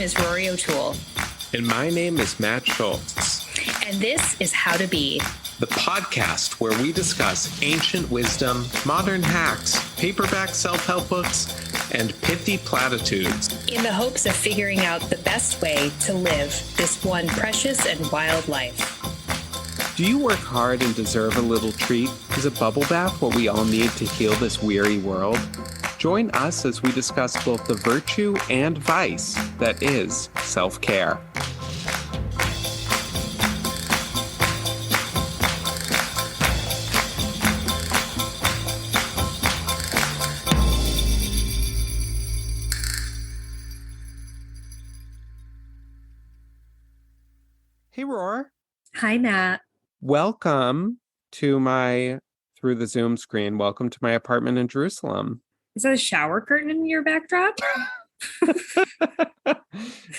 is Rory O'Toole. And my name is Matt Schultz. And this is How to Be, the podcast where we discuss ancient wisdom, modern hacks, paperback self-help books, and pithy platitudes, in the hopes of figuring out the best way to live this one precious and wild life. Do you work hard and deserve a little treat? Is a bubble bath what we all need to heal this weary world? Join us as we discuss both the virtue and vice that is self-care. Hey, Roar. Hi, Matt. Welcome to my, through the Zoom screen, welcome to my apartment in Jerusalem. Is that a shower curtain in your backdrop?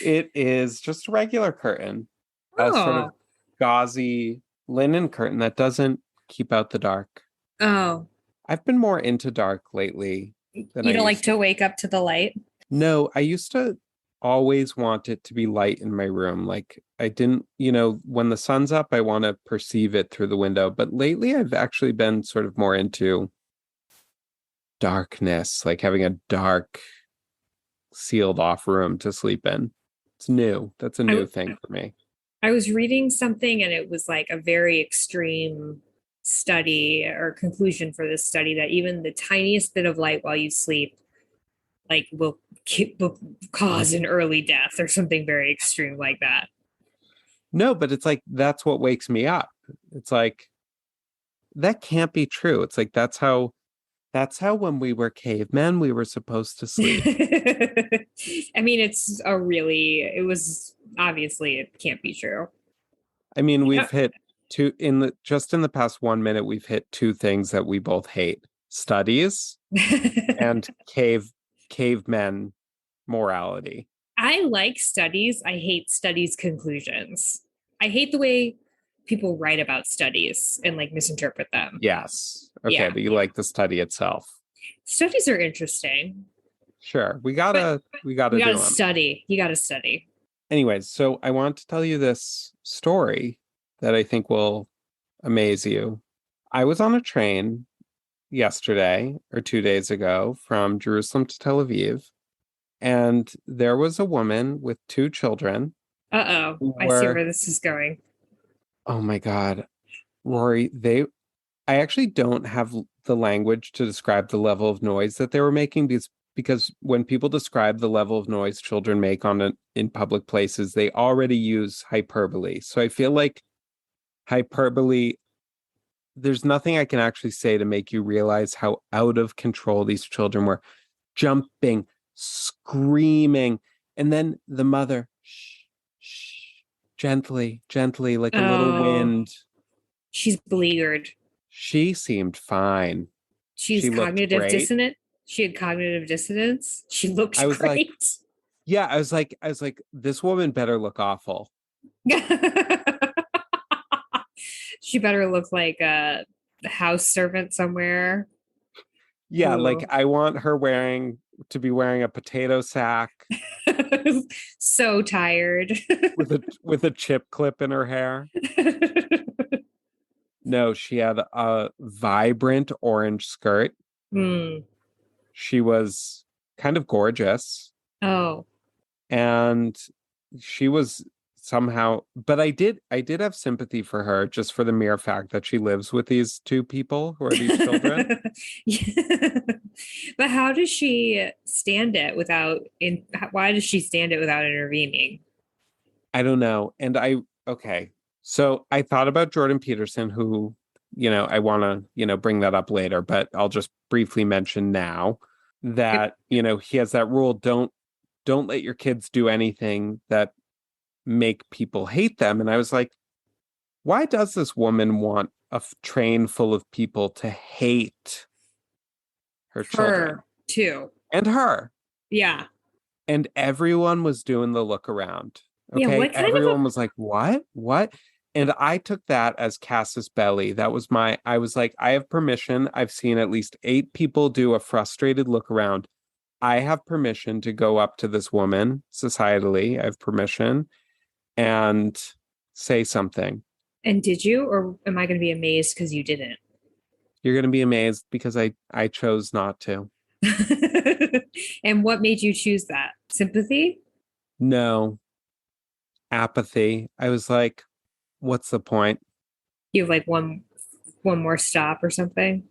It is just a regular curtain. A sort of gauzy linen curtain that doesn't keep out the dark. Oh. I've been more into dark lately. You don't like to wake up to the light? No, I used to always want it to be light in my room. Like I didn't, when the sun's up, I want to perceive it through the window. But lately I've actually been sort of more into darkness, like having a dark, sealed off room to sleep in. It's new. That's a new thing for me. I was reading something and it was like a very extreme study or conclusion for this study that even the tiniest bit of light while you sleep like will cause an early death or something very extreme like that. No, but it's like that's what wakes me up. It's like that can't be true. It's like that's how when we were cavemen we were supposed to sleep. I mean, it was obviously it can't be true. I mean, we've hit in the past 1 minute we've hit two things that we both hate: studies and cavemen morality. I like studies. I hate studies conclusions. I hate the way people write about studies and like misinterpret them. Yes. Okay, but you like the study itself. Studies are interesting. Sure. We gotta study. You gotta study. Anyways, so I want to tell you this story that I think will amaze you. I was on a train yesterday or 2 days ago from Jerusalem to Tel Aviv, and there was a woman with two children. I see where this is going. Oh my God, Rory, I actually don't have the language to describe the level of noise that they were making because when people describe the level of noise children make in public places, they already use hyperbole. So I feel like hyperbole, there's nothing I can actually say to make you realize how out of control these children were, jumping, screaming, and then the mother, shh, gently, like a little wind. She's beleaguered. She seemed fine. She cognitive dissonant. She had cognitive dissonance. She looked great. I was like, this woman better look awful. She better look like a house servant somewhere. Yeah, like I want her to be wearing a potato sack. So tired. with a chip clip in her hair. No, she had a vibrant orange skirt. She was kind of gorgeous. Oh. And she was somehow, but I did have sympathy for her just for the mere fact that she lives with these two people who are these children. But how does she stand it why does she stand it without intervening? I don't know. And so I thought about Jordan Peterson, who, I want to, bring that up later, but I'll just briefly mention now that, he has that rule, don't let your kids do anything that make people hate them. And I was like, why does this woman want a train full of people to hate her children? Too. And her. Yeah. And everyone was doing the look around. Okay. Yeah, everyone was like, what? And I took that as casus belli. I was like, I have permission. I've seen at least 8 people do a frustrated look around. I have permission to go up to this woman societally. I have permission and say something. And did you, or am I going to be amazed because you didn't? You're going to be amazed because I chose not to. And what made you choose that? Sympathy? No, apathy. I was like, what's the point? You have like one more stop or something?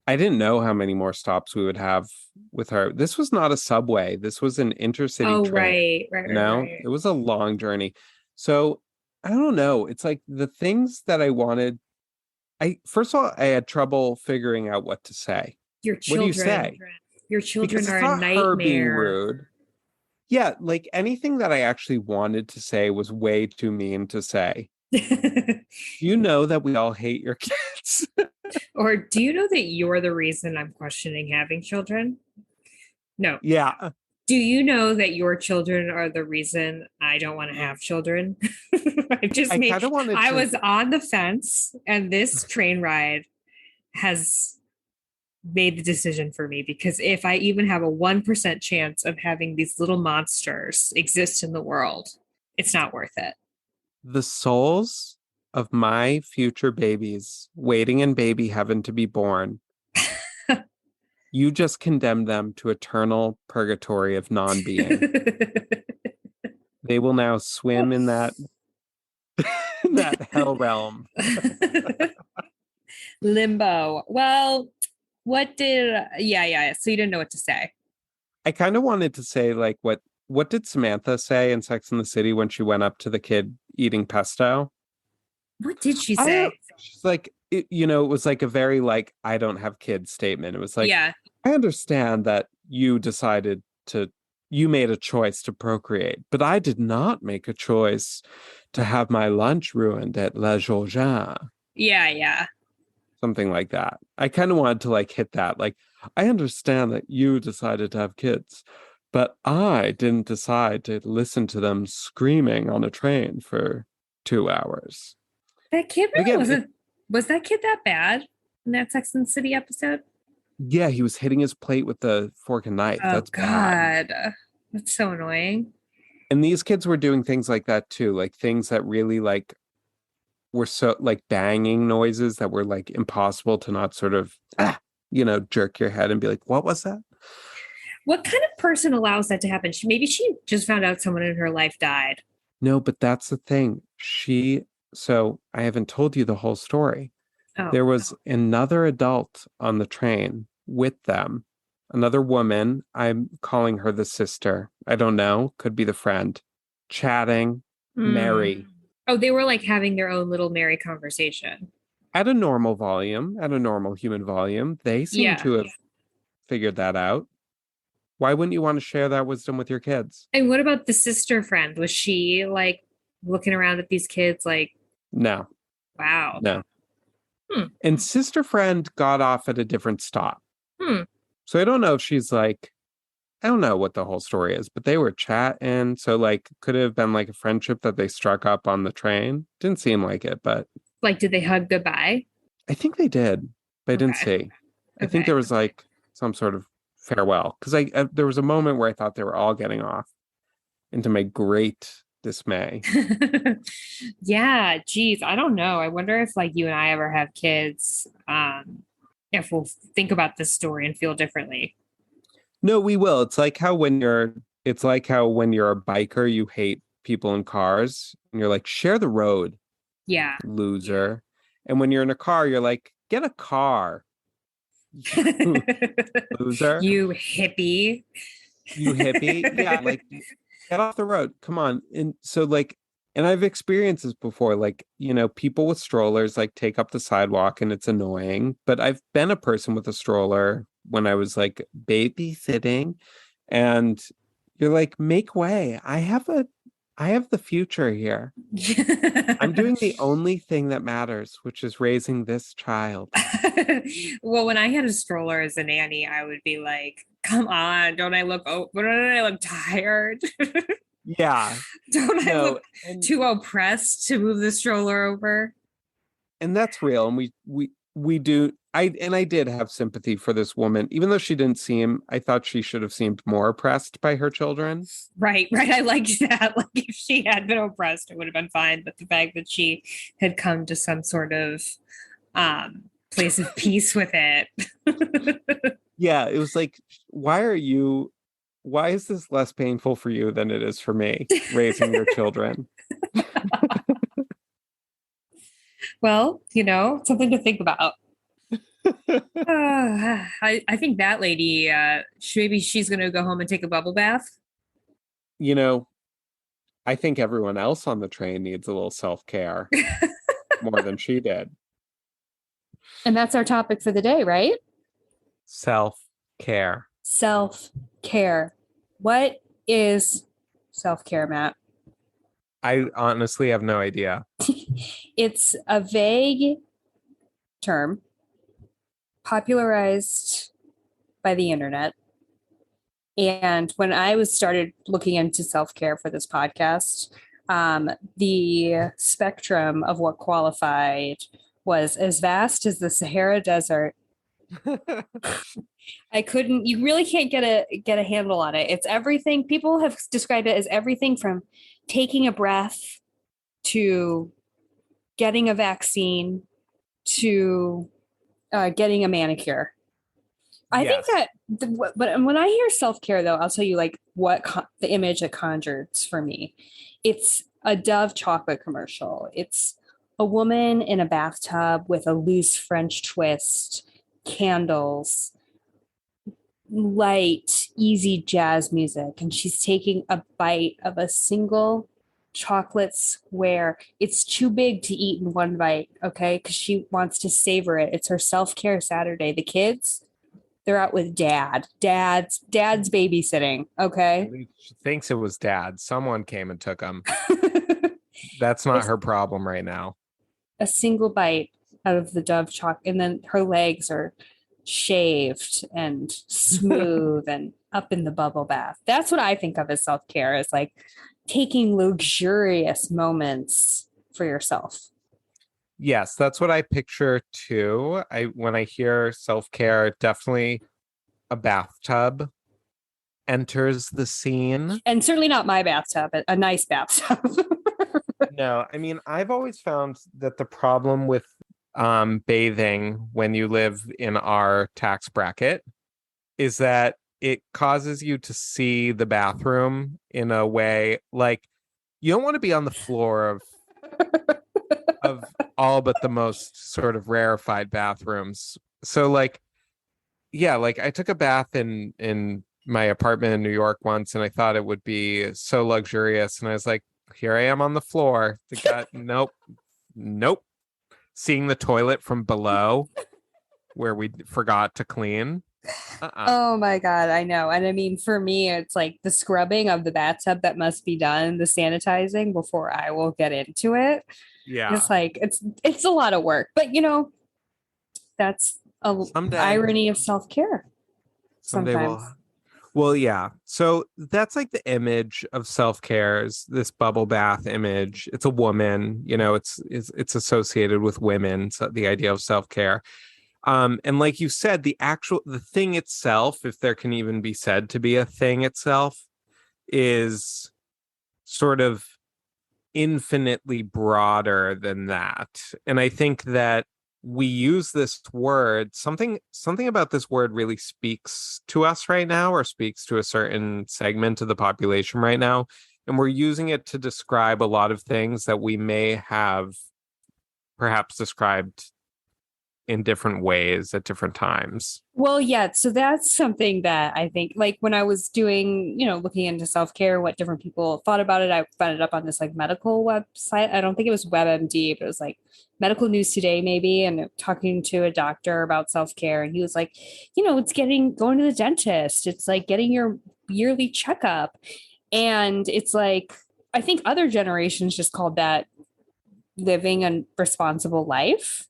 I didn't know how many more stops we would have with her. This was not a subway. This was an intercity Oh, train, right. It was a long journey. So I don't know. It's like the things that I wanted. I first of all, I had trouble figuring out what to say. Your What do you children, say? your Because children it's are a not her being nightmare. rude. Yeah, like anything that I actually wanted to say was way too mean to say. You know that we all hate your kids. Or do you know that you're the reason I'm questioning having children? No. Yeah. Do you know that your children are the reason I don't want to have children? I just I made, kind of wanted I to. was on the fence, and this train ride has made the decision for me because if I even have a 1% chance of having these little monsters exist in the world, it's not worth it. The souls of my future babies waiting in baby heaven to be born, you just condemned them to eternal purgatory of non-being. They will now swim in that in that hell realm. Limbo. Well, yeah. So you didn't know what to say. I kind of wanted to say like what did Samantha say in Sex and the City when she went up to the kid eating pesto? What did she I say? she's like it was like a very like I don't have kids statement. It was like Yeah. I understand that you made a choice to procreate, but I did not make a choice to have my lunch ruined at La Georgia. Yeah. Something like that. I kind of wanted to like hit that. Like, I understand that you decided to have kids, but I didn't decide to listen to them screaming on a train for 2 hours. That kid But really again, was that kid that bad in that Sex and the City episode? yeah, he was hitting his plate with the fork and knife. Oh That's bad. God. That's so annoying. And these kids were doing things like that too, like things that really like were so like banging noises that were like impossible to not sort of jerk your head and be like, what was that? What kind of person allows that to happen? Maybe she just found out someone in her life died. No, but that's the thing. So I haven't told you the whole story. Oh, There was another adult on the train with them, another woman. I'm calling her the sister. I don't know, could be the friend, chatting, mm. merry Oh, they were like having their own little merry conversation. at a normal volume, at a normal human volume. They seem Yeah. to have figured that out. Why wouldn't you want to share that wisdom with your kids? And what about the sister friend? Was she like looking around at these kids like, No, wow. no. Hmm. And sister friend got off at a different stop. Hmm. So I don't know if she's like, I don't know what the whole story is, but they were chatting. So like could it have been like a friendship that they struck up on the train. Didn't seem like it, but Like, did they hug goodbye? I think they did, but I didn't Okay. see. I think Okay. there was like some sort of farewell because there was a moment where I thought they were all getting off, and to my great dismay. Yeah, geez, I don't know. I wonder if like you and I ever have kids, if we'll think about this story and feel differently. No, we will. It's like how when you're a biker, you hate people in cars and you're like, share the road, Yeah. loser. And when you're in a car, you're like, get a car, you loser, You hippie. you hippie. Yeah, like get off the road. Come on. And so like, and I've experienced this before, like, people with strollers like take up the sidewalk and it's annoying. But I've been a person with a stroller when I was like babysitting, and you're like, make way. I have the future here. I'm doing the only thing that matters, which is raising this child. Well, when I had a stroller as a nanny, I would be like, come on, don't I look tired? Yeah. Don't I No, look and too oppressed to move the stroller over? and that's real. And we do. I did have sympathy for this woman, even though she didn't seem. I thought she should have seemed more oppressed by her children. Right. I liked that. Like if she had been oppressed, it would have been fine. But the fact that she had come to some sort of place of peace with it. Yeah, it was like, why is this less painful for you than it is for me raising your children? Well, something to think about. I think that lady, maybe she's going to go home and take a bubble bath. You know, I think everyone else on the train needs a little self-care more than she did. And that's our topic for the day, right? Self-care. Self-care. What is self-care, Matt? I honestly have no idea. It's a vague term popularized by the internet. And when I was started looking into self-care for this podcast, the spectrum of what qualified was as vast as the Sahara Desert. You really can't get a handle on it. It's everything. People have described it as everything from taking a breath to getting a vaccine to getting a manicure. I think that, but when I hear self-care, though, I'll tell you like the image that conjures for me. It's a Dove chocolate commercial. It's a woman in a bathtub with a loose French twist, candles, light, easy jazz music, and she's taking a bite of a single chocolate square. It's too big to eat in one bite, okay? Because she wants to savor it. It's her self-care Saturday. The kids, they're out with dad. Dad's babysitting, okay? She thinks it was dad. Someone came and took him. That's not her problem right now. A single bite out of the Dove chocolate, and then her legs are shaved and smooth and up in the bubble bath. That's what I think of as self-care, is like taking luxurious moments for yourself. Yes, that's what I picture too. When I hear self-care, definitely a bathtub enters the scene. And certainly not my bathtub, a nice bathtub. No, I mean, I've always found that the problem with bathing when you live in our tax bracket is that it causes you to see the bathroom in a way like you don't want to be on the floor of all but the most sort of rarefied bathrooms. So like, yeah, like I took a bath in my apartment in New York once and I thought it would be so luxurious. And I was like, here I am on the floor. Nope. Seeing the toilet from below where we forgot to clean. Oh my God, I know. And I mean, for me, it's like the scrubbing of the bathtub that must be done, the sanitizing before I will get into it. Yeah. It's like, it's a lot of work, but that's irony of self-care. Someday Sometimes. well, yeah. So that's like the image of self-care is this bubble bath image. It's a woman, it's associated with women. So the idea of self-care. And like you said, the thing itself, if there can even be said to be a thing itself, is sort of infinitely broader than that. And I think that we use this word, something about this word really speaks to us right now, or speaks to a certain segment of the population right now. And we're using it to describe a lot of things that we may have perhaps described in different ways at different times. Well, yeah. So that's something that I think, like when I was doing, looking into self-care, what different people thought about it, I found it up on this like medical website. I don't think it was WebMD, but it was like Medical News Today, maybe, and talking to a doctor about self-care. And he was like, it's going to the dentist. It's like getting your yearly checkup. And it's like, I think other generations just called that living a responsible life.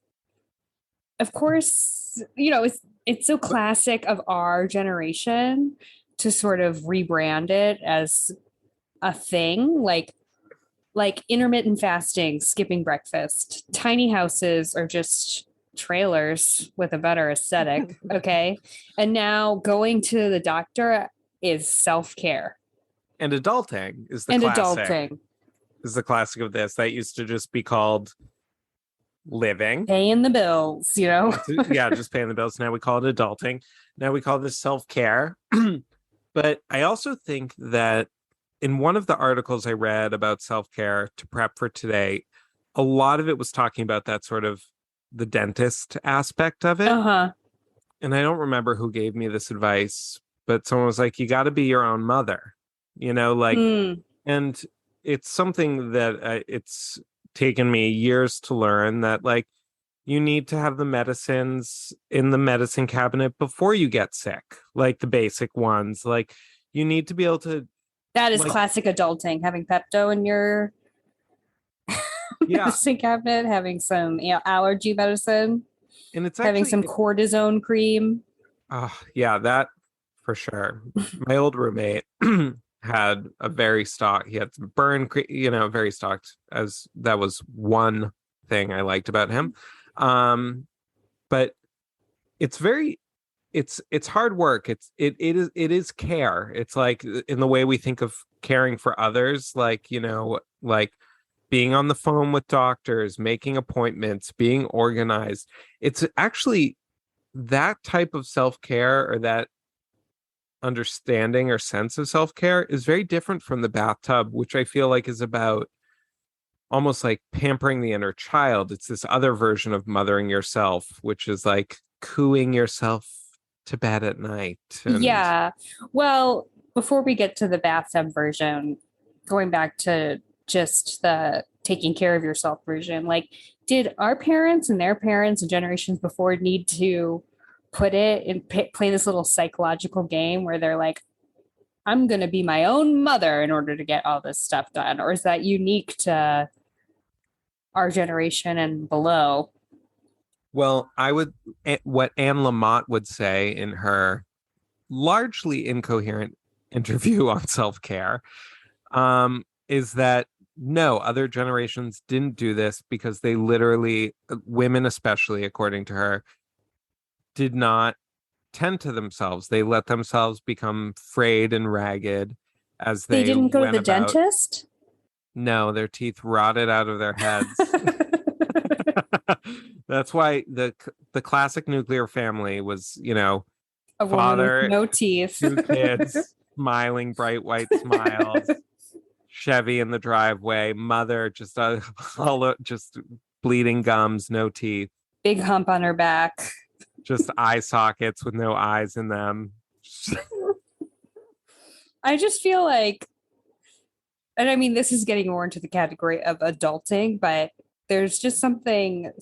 Of course, it's so classic of our generation to sort of rebrand it as a thing, like intermittent fasting, skipping breakfast, tiny houses, or just trailers with a better aesthetic. Okay. And now going to the doctor is self-care And adulting is the and classic. adulting. Is the classic of this. That used to just be called living. Paying the bills, you know? Yeah, just paying the bills. Now we call it adulting. Now we call this self-care. But I also think that in one of the articles I read about self-care to prep for today, a lot of it was talking about that sort of the dentist aspect of it. Uh-huh. And I don't remember who gave me this advice, but someone was like, you got to be your own mother, like, and it's something that it's taken me years to learn that, like, you need to have the medicines in the medicine cabinet before you get sick, like the basic ones. Like, you need to be able to. That is classic adulting, having Pepto in your medicine cabinet, having some allergy medicine, and it's having some cortisone cream. Yeah, that for sure. My old roommate had a very stocked, he had some burn, very stocked, as that was one thing I liked about him. But it's hard work. It is care. It's like in the way we think of caring for others, like, like being on the phone with doctors, making appointments, being organized. It's actually that type of self-care, or that understanding or sense of self-care, is very different from the bathtub, which I feel like is about almost like pampering the inner child. It's this other version of mothering yourself, which is like cooing yourself to bed at night. Yeah. Well, before we get to the bathtub version, going back to just the taking care of yourself version, like, did our parents and their parents and generations before need to put it and play this little psychological game where they're like, I'm going to be my own mother in order to get all this stuff done? Or is that unique to our generation and below? Well, what Anne Lamott would say in her largely incoherent interview on self-care, is that no, other generations didn't do this because they literally, women especially, according to her, did not tend to themselves. They let themselves become frayed and ragged as they didn't go to the about. Dentist? No, their teeth rotted out of their heads. That's why the classic nuclear family was, a father with no teeth, 2 kids, smiling bright white smiles, Chevy in the driveway, mother just just bleeding gums, no teeth, big hump on her back, just eye sockets with no eyes in them. I just feel like, and I mean, this is getting more into the category of adulting, but there's just something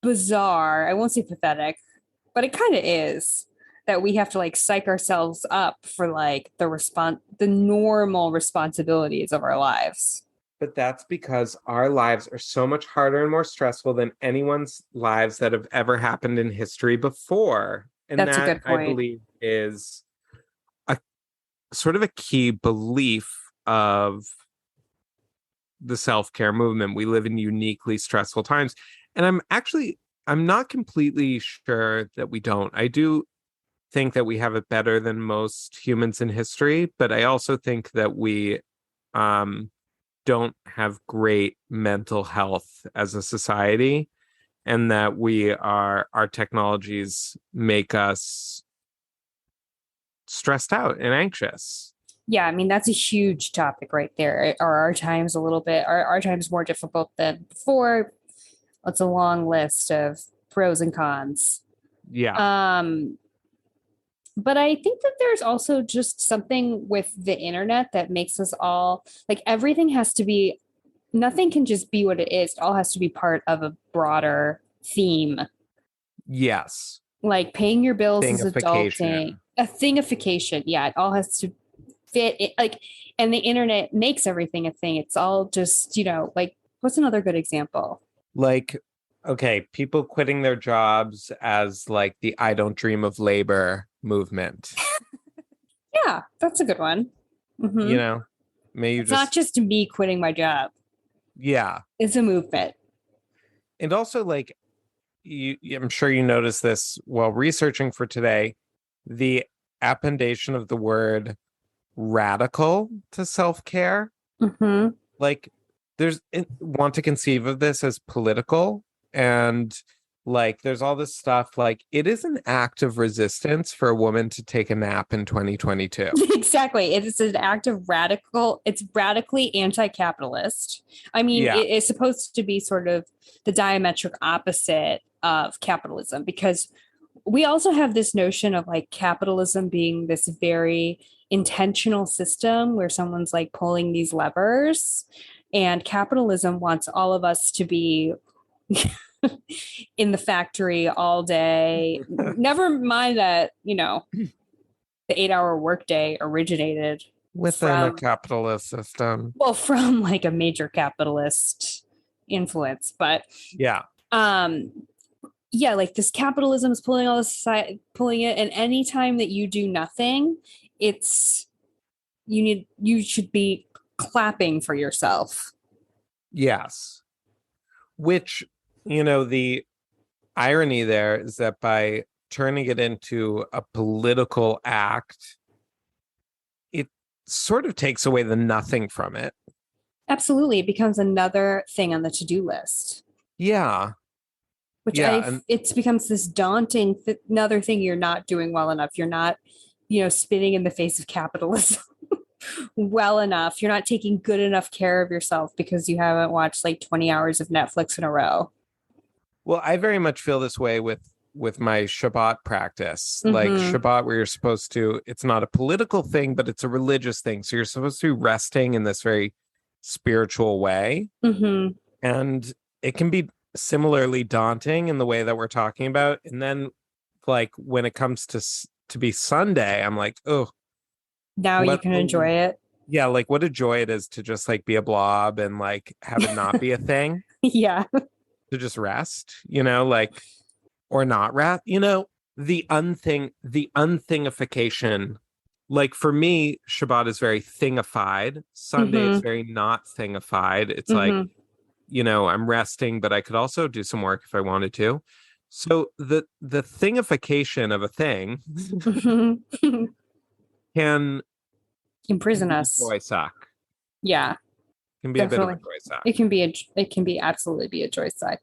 bizarre. I won't say pathetic, but it kind of is, that we have to like psych ourselves up for like the normal responsibilities of our lives. But that's because our lives are so much harder and more stressful than anyone's lives that have ever happened in history before. And that's that, a good point. I believe, is a sort of a key belief of the self-care movement. We live in uniquely stressful times. And I'm not completely sure that we don't. I do think that we have it better than most humans in history, but I also think that we don't have great mental health as a society, and that our technologies make us stressed out and anxious. Yeah, I mean, that's a huge topic right there. Are our times our times more difficult than before? It's a long list of pros and cons. Yeah. But I think that there's also just something with the internet that makes us all like, nothing can just be what it is. It all has to be part of a broader theme. Yes. Like paying your bills is adulting. A thingification. Yeah, it all has to fit it, like, and the internet makes everything a thing. It's all just, like, what's another good example? Like, okay, people quitting their jobs as like the I don't dream of labor movement. Yeah, that's a good one. Mm-hmm. It's not just me quitting my job. Yeah. It's a movement. And also, like, I'm sure you noticed this while researching for today, the appendation of the word radical to self-care. Mm-hmm. Like want to conceive of this as political, and like there's all this stuff like it is an act of resistance for a woman to take a nap in 2022. Exactly. It is an act of it's radically anti-capitalist. I mean, Yeah. it is supposed to be sort of the diametric opposite of capitalism, because we also have this notion of like capitalism being this very intentional system where someone's like pulling these levers, and capitalism wants all of us to be in the factory all day. Never mind that, the 8-hour workday originated Within a capitalist system. Well, from like a major capitalist influence, but yeah. Yeah, like this capitalism is pulling all this pulling it, and anytime that you do nothing, you should be clapping for yourself. Yes. Which, the irony there is that by turning it into a political act, it sort of takes away the nothing from it. Absolutely. It becomes another thing on the to-do list. Yeah. Which it becomes this daunting another thing you're not doing well enough. You're not, spitting in the face of capitalism well enough. You're not taking good enough care of yourself because you haven't watched like 20 hours of Netflix in a row. Well, I very much feel this way with my Shabbat practice. Mm-hmm. Like Shabbat, where you're supposed to, it's not a political thing, but it's a religious thing. So you're supposed to be resting in this very spiritual way. Mm-hmm. And it can be similarly daunting in the way that we're talking about. And then like when it comes to be Sunday, I'm like, oh, now you can enjoy it. Yeah, like what a joy it is to just like be a blob and like have it not be a thing. Yeah. To just rest, like, or not rest, the unthingification. Like for me, Shabbat is very thingified. Sunday is very not thingified. It's like, I'm resting, but I could also do some work if I wanted to. So the thingification of a thing can imprison us. Joy suck. Yeah. Can be definitely a bit of a joy suck. It can be absolutely be a joy suck.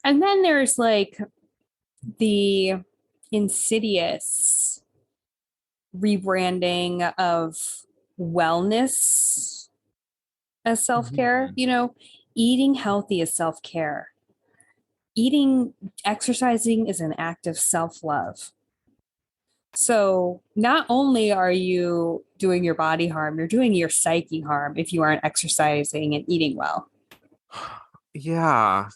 And then there's like the insidious rebranding of wellness as self-care. Eating healthy is self-care. Exercising is an act of self-love. So not only are you doing your body harm, you're doing your psyche harm if you aren't exercising and eating well. Yeah.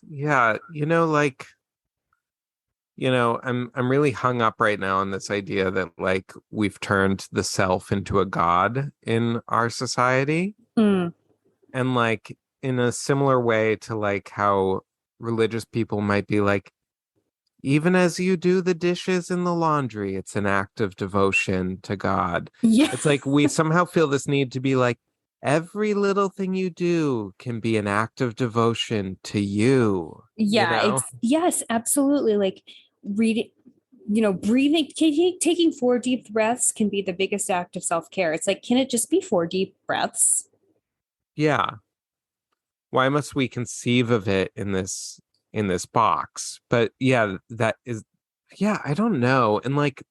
I'm really hung up right now on this idea that like we've turned the self into a god in our society. Mm. And like in a similar way to like how religious people might be like, even as you do the dishes in the laundry, it's an act of devotion to God. Yeah. It's like we somehow feel this need to be like, every little thing you do can be an act of devotion to you. Yeah, yes, absolutely. Like breathing, taking 4 deep breaths can be the biggest act of self-care. It's like, can it just be 4 deep breaths? Yeah. Why must we conceive of it in this box? But yeah, that is, I don't know. And like,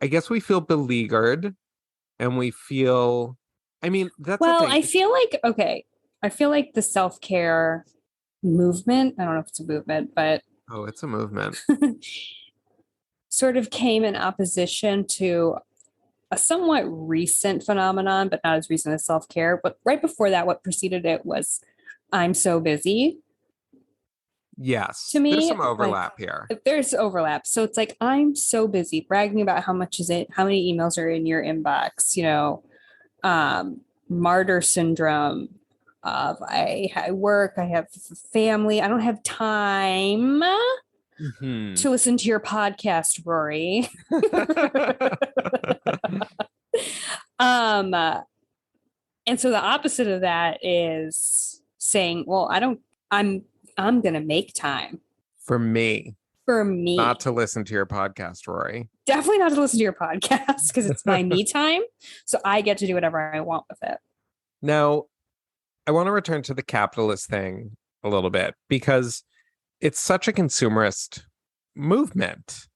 I guess we feel beleaguered and we feel, I mean, that's I feel like the self-care movement, I don't know if it's a movement, but oh, it's a movement. sort of came in opposition to a somewhat recent phenomenon, but not as recent as self-care. But right before that, what preceded it was I'm so busy. Yes. To me, there's some overlap here. There's overlap. So it's like, I'm so busy bragging about how many emails are in your inbox, martyr syndrome of I work, I have family, I don't have time to listen to your podcast, Rory. And so the opposite of that is saying, well, I'm going to make time For me, For me. not to listen to your podcast, Rory. Definitely not to listen to your podcast because it's my me time. So I get to do whatever I want with it. Now, I want to return to the capitalist thing a little bit because it's such a consumerist movement.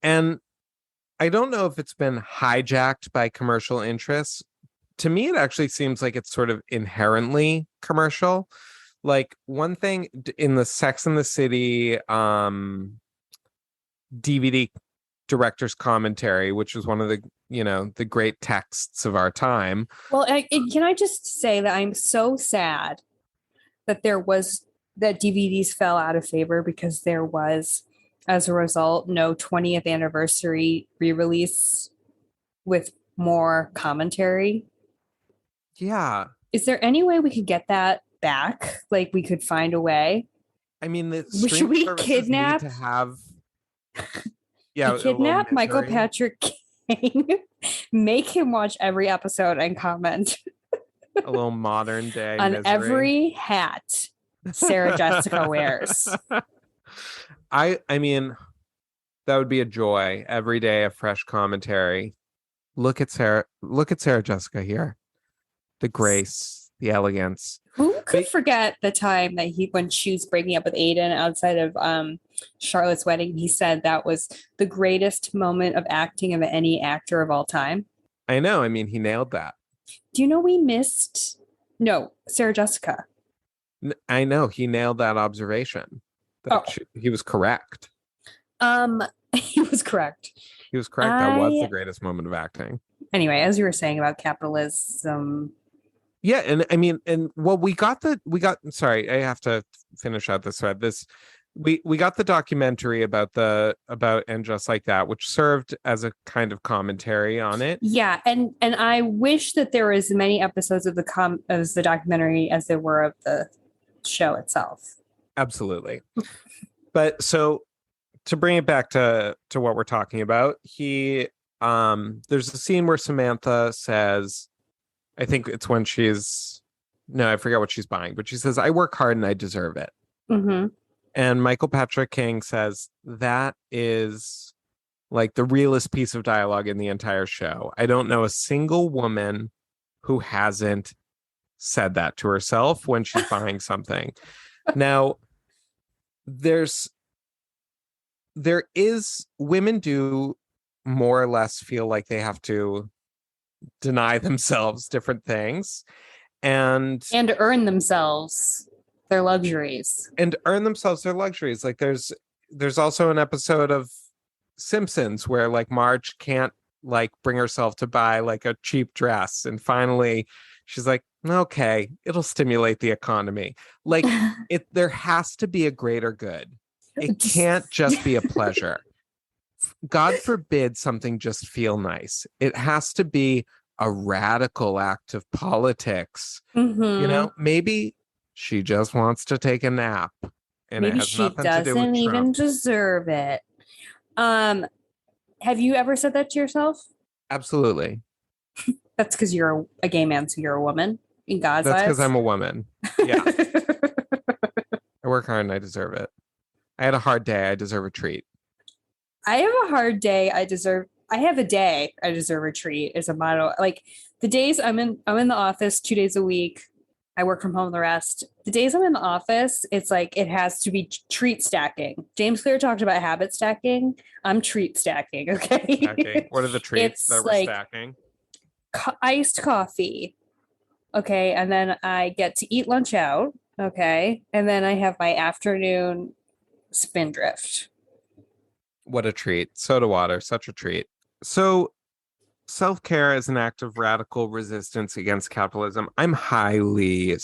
And I don't know if it's been hijacked by commercial interests. To me, it actually seems like it's sort of inherently commercial. Like one thing in the Sex and the City DVD director's commentary, which was one of the, the great texts of our time. Well, can I just say that I'm so sad that that DVDs fell out of favor because there was, as a result, no 20th anniversary re-release with more commentary. Yeah. Is there any way we could get that back? Like we could find a way? I mean, the should we services kidnap? need to have Kidnap Michael Patrick King, make him watch every episode and comment a little modern day on misery. every hat Sarah Jessica wears. I mean, that would be a joy. Every day a fresh commentary. Look at Sarah Jessica here. The grace, the elegance. Who could forget the time that when she was breaking up with Aiden outside of Charlotte's wedding, he said that was the greatest moment of acting of any actor of all time. I know. I mean, he nailed that. Do you know we missed? No, Sarah Jessica. I know. He nailed that observation. He was correct. He was correct. He was correct. That was the greatest moment of acting. Anyway, as you were saying about capitalism. Yeah, and I mean, sorry, I have to finish out this thread. We got the documentary about And Just Like That, which served as a kind of commentary on it. Yeah, and I wish that there were as many episodes of the documentary as there were of the show itself. Absolutely. But so to bring it back to what we're talking about, there's a scene where Samantha says, I think it's when I forget what she's buying, but she says, I work hard and I deserve it. Mm-hmm. And Michael Patrick King says, that is like the realest piece of dialogue in the entire show. I don't know a single woman who hasn't said that to herself when she's buying something. Now, women do more or less feel like they have to deny themselves different things and earn themselves their luxuries. Like there's also an episode of Simpsons where like Marge can't like bring herself to buy like a cheap dress, and finally she's like, okay, it'll stimulate the economy. Like there has to be a greater good. It can't just be a pleasure. God forbid something just feel nice. It has to be a radical act of politics. Mm-hmm. Maybe she just wants to take a nap, and maybe it has she nothing to do with doesn't even Trump. deserve it. Have you ever said that to yourself? Absolutely. That's because you're a gay man, so you're a woman in God's eyes. That's because I'm a woman. Yeah. I work hard and I deserve it. I had a hard day. I deserve a treat. I have a hard day. I have a day. I deserve a treat is a motto. Like the days I'm in the office 2 days a week. I work from home the rest. The days I'm in the office, it's like it has to be treat stacking. James Clear talked about habit stacking. I'm treat stacking. Okay. Stacking. What are the treats that we're stacking? Iced coffee. Okay. And then I get to eat lunch out. Okay. And then I have my afternoon spindrift. What a treat. Soda water, such a treat. So self-care is an act of radical resistance against capitalism. I'm highly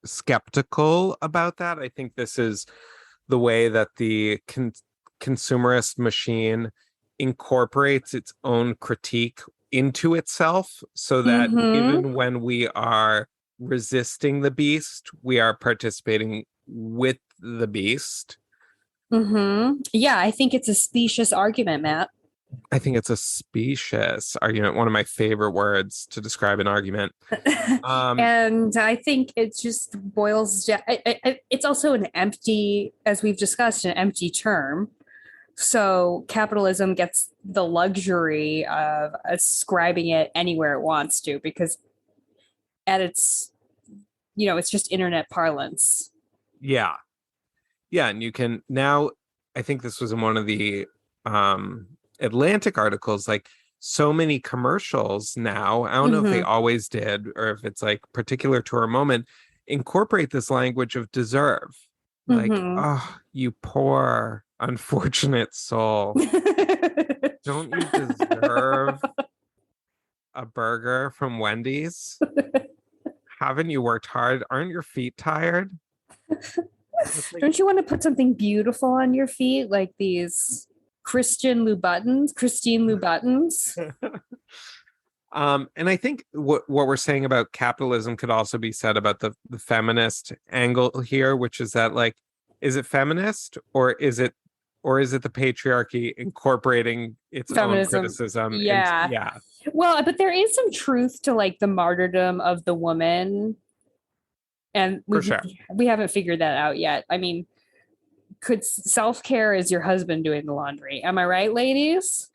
skeptical about that. I think this is the way that the consumerist machine incorporates its own critique into itself, so that even when we are resisting the beast, we are participating with the beast. Yeah, I think it's a specious argument, Matt. I think it's a specious argument. One of my favorite words to describe an argument. And I think it just boils down. It's also an empty, as we've discussed, an empty term. So capitalism gets the luxury of ascribing it anywhere it wants to, because at its, it's just internet parlance. Yeah. Yeah. And you can now, I think this was in one of the Atlantic articles, like so many commercials now, I don't know if they always did or if it's like particular to our moment, incorporate this language of deserve. Like, oh, you poor unfortunate soul. Don't you deserve a burger from Wendy's? Haven't you worked hard? Aren't your feet tired? Like, don't you want to put something beautiful on your feet, like these Christine Louboutins? And I think what we're saying about capitalism could also be said about the feminist angle here, which is that, like, is it feminist or is it the patriarchy incorporating its feminism, own criticism? Yeah. Yeah. Well, but there is some truth to like the martyrdom of the woman. And we haven't figured that out yet. I mean, could self-care is your husband doing the laundry? Am I right, ladies?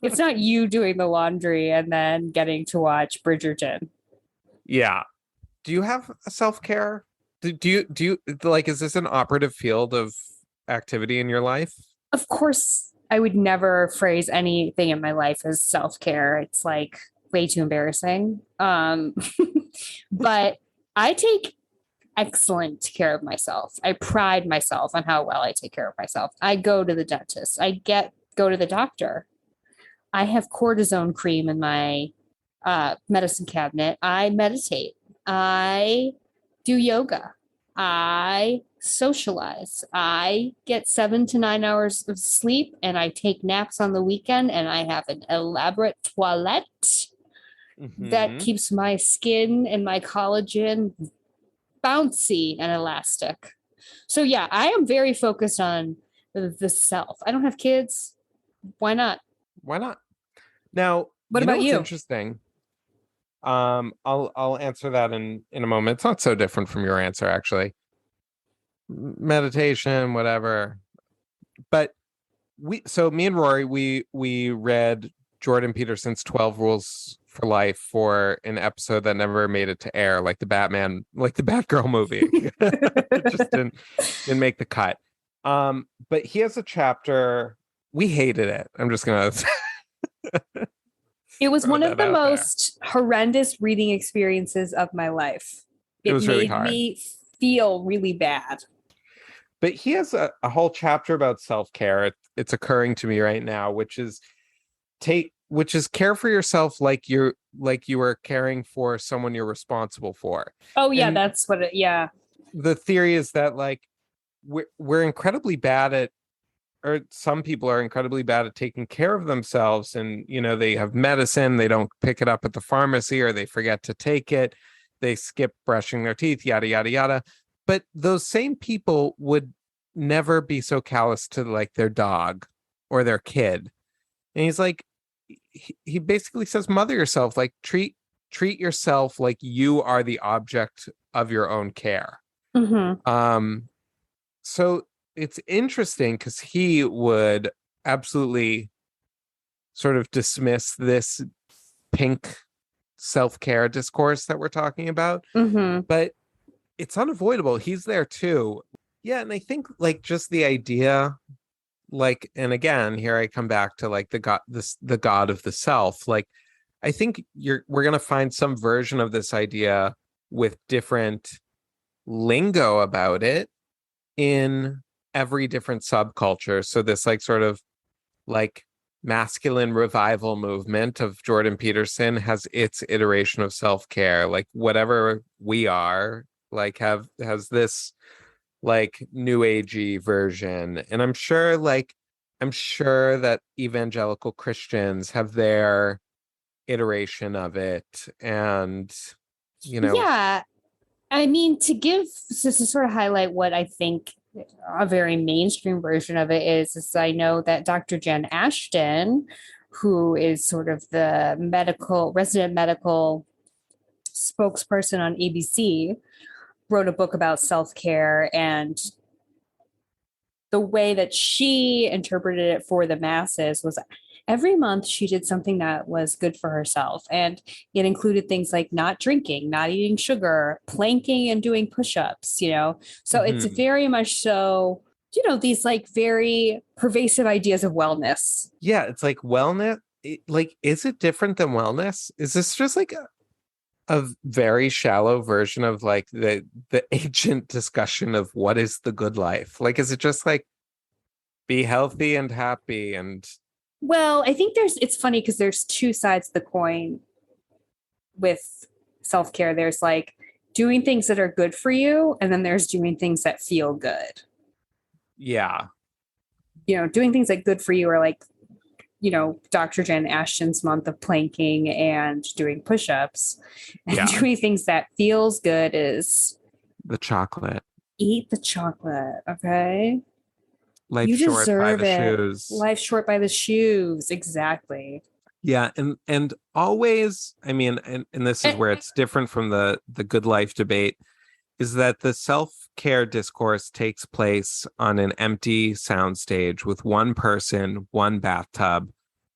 It's not you doing the laundry and then getting to watch Bridgerton. Yeah. Do you have a self-care? Do you like, is this an operative field of activity in your life? Of course, I would never phrase anything in my life as self-care. It's like way too embarrassing. But I take excellent care of myself. I pride myself on how well I take care of myself. I go to the dentist. Go to the doctor. I have cortisone cream in my medicine cabinet. I meditate. I do yoga. I socialize. I get 7 to 9 hours of sleep, and I take naps on the weekend, and I have an elaborate toilette that keeps my skin and my collagen bouncy and elastic. So yeah, I am very focused on the self. I don't have kids. Why not? Now, what about you? Interesting. I'll answer that in a moment. It's not so different from your answer, actually. Meditation, whatever. But me and Rory, we read Jordan Peterson's 12 Rules for Life for an episode that never made it to air, like the Batgirl movie. It just didn't make the cut. But he has a chapter. We hated it. I'm just gonna It was one of the most horrendous reading experiences of my life. It was really hard. Made me feel really bad. But he has a whole chapter about self-care. It's occurring to me right now, which is care for yourself like you are caring for someone you're responsible for. Oh yeah, and that's what the theory is that, like, we're incredibly bad at, or some people are incredibly bad at taking care of themselves, and they have medicine, they don't pick it up at the pharmacy, or they forget to take it, they skip brushing their teeth, yada yada yada. But those same people would never be so callous to, like, their dog or their kid. And he's like, he basically says, mother yourself, like, treat yourself like you are the object of your own care. So it's interesting because he would absolutely sort of dismiss this pink self-care discourse that we're talking about, but it's unavoidable. He's there too. Yeah. And I think, like, just the idea, like, and again, here I come back to, like, the God of the self. Like, I think we're going to find some version of this idea with different lingo about it in every different subculture. So this, like, sort of like masculine revival movement of Jordan Peterson has its iteration of self-care. Like, whatever we are, like, has this, like, new agey version. And I'm sure that evangelical Christians have their iteration of it. And yeah, I mean, to sort of highlight what I think a very mainstream version of it is I know that Dr. Jen Ashton, who is sort of the resident medical spokesperson on ABC, wrote a book about self-care, and the way that she interpreted it for the masses was every month she did something that was good for herself. And it included things like not drinking, not eating sugar, planking, and doing push-ups, you know? So it's very much so, you know, these like very pervasive ideas of wellness. Yeah, it's like wellness. Like, is it different than wellness? Is this just like a very shallow version of like the ancient discussion of what is the good life? Like, is it just like be healthy and happy and Well, I think it's funny because there's two sides of the coin with self-care. There's like doing things that are good for you, and then there's doing things that feel good. yeah. You know, doing things that good for you are like, you know, Dr. Jen Ashton's month of planking and doing push-ups. And Yeah. doing things that feels good is The chocolate. eat the chocolate, okay? Life You short by deserve the it. shoes. Life short by the shoes, exactly. Yeah, and always, I mean, and this is where it's different from the good life debate, is that the self-care discourse takes place on an empty soundstage with one person, one bathtub,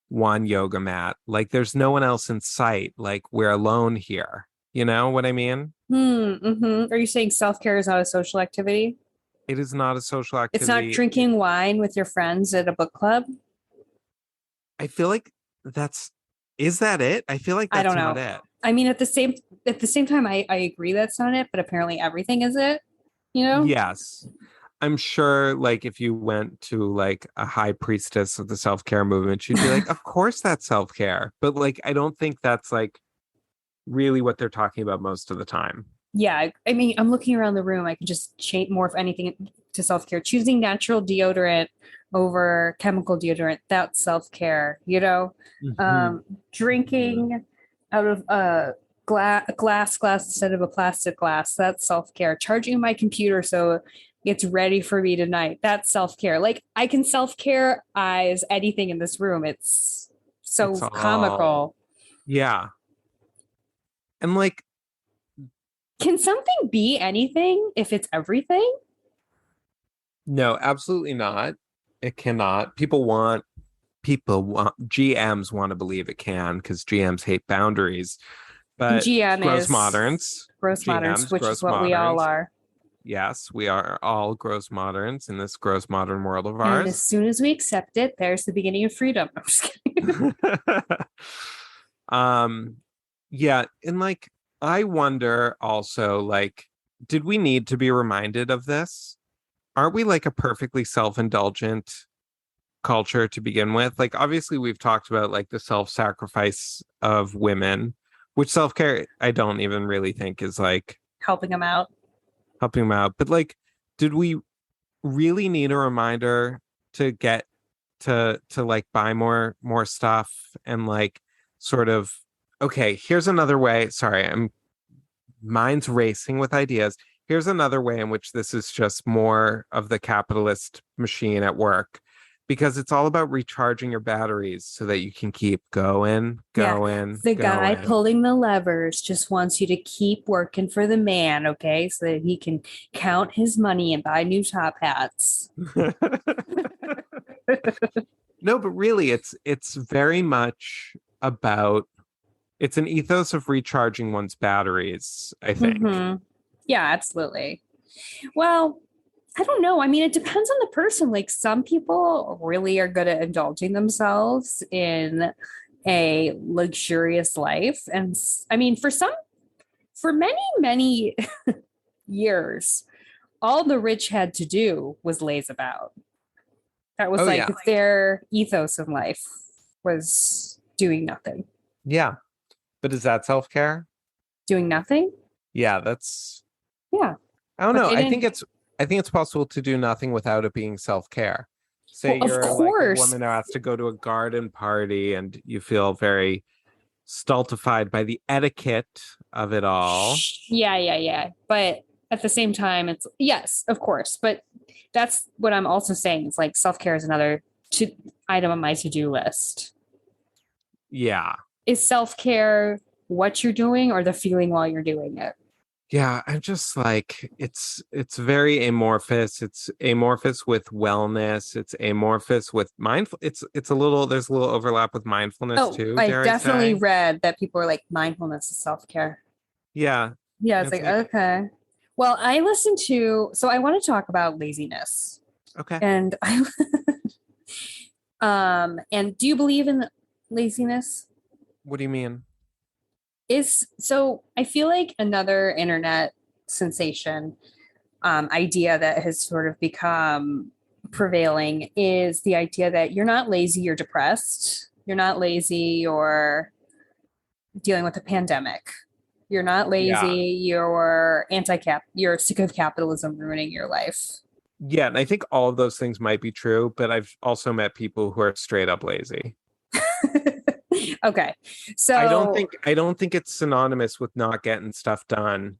one yoga mat. Like there's no one else in sight. Like we're alone here. You know what I mean? Are you saying self-care is not a social activity? It is not a social activity. It's not drinking wine with your friends at a book club? I feel like is that it? I feel like that's I don't know. not it. I mean, at the same time, I agree that's not it, but apparently everything is it, you know? Yes. I'm sure like if you went to like a high priestess of the self-care movement, she'd be like, of course that's self-care. But like I don't think that's like really what they're talking about most of the time. Yeah. I mean, I'm looking around the room. I can just change more of anything to self-care. Choosing natural deodorant over chemical deodorant, that's self-care, you know? Drinking out of a glass instead of a plastic glass, that's self-care. Charging my computer so it's ready for me tonight, that's self-care. Like I can self-care as anything in this room. It's so It's all- comical. Yeah. And like, Can something be anything if it's everything? no, absolutely not. It cannot. People want GMs want to believe it can because GMs hate boundaries. But GM gross is moderns. Gross moderns, which is what we all are. Yes, we are all gross moderns in this gross modern world of And ours. as soon as we accept it, there's the beginning of freedom. I'm just kidding. Yeah, and like I wonder also, like, did we need to be reminded of this? Aren't we like a perfectly self-indulgent culture to begin with? Like, obviously, we've talked about like the self-sacrifice of women, which self-care I don't even really think is like Helping them out. helping them out. But like, did we really need a reminder to get to like buy more stuff and like sort of okay, here's another way. Sorry, mind's racing with ideas. Here's another way in which this is just more of the capitalist machine at work because it's all about recharging your batteries so that you can keep going. The guy pulling the levers just wants you to keep working for the man, okay? So that he can count his money and buy new top hats. No, but really it's very much about it's an ethos of recharging one's batteries, I think. Yeah, absolutely. Well, I don't know. I mean, it depends on the person. Like some people really are good at indulging themselves in a luxurious life. And I mean, for many years, all the rich had to do was laze about. That was their ethos in life was doing nothing. Yeah. But is that self-care? Doing nothing? Yeah, that's yeah. I don't know. I think it's possible to do nothing without it being self-care. Say you're like a woman who has to go to a garden party and you feel very stultified by the etiquette of it all. Yeah. But at the same time, it's yes, of course. But that's what I'm also saying. It's like self-care is another item on my to-do list. Yeah. Is self-care what you're doing or the feeling while you're doing it? Yeah, I'm just like it's very amorphous. It's amorphous with wellness. It's amorphous with mindful. It's a little there's a little overlap with mindfulness Oh, too, I dare I definitely say. read that people are like mindfulness is self-care. Yeah. Yeah, it's like, okay. Well, I listen to, so I want to talk about laziness. Okay. And and do you believe in laziness? What do you mean? So I feel like another internet sensation idea that has sort of become prevailing is the idea that you're not lazy, you're depressed. You're not lazy, you're dealing with a pandemic. You're not lazy, you're anti-cap, you're sick of capitalism ruining your life. Yeah, and I think all of those things might be true, but I've also met people who are straight up lazy. Okay. So I don't think it's synonymous with not getting stuff done,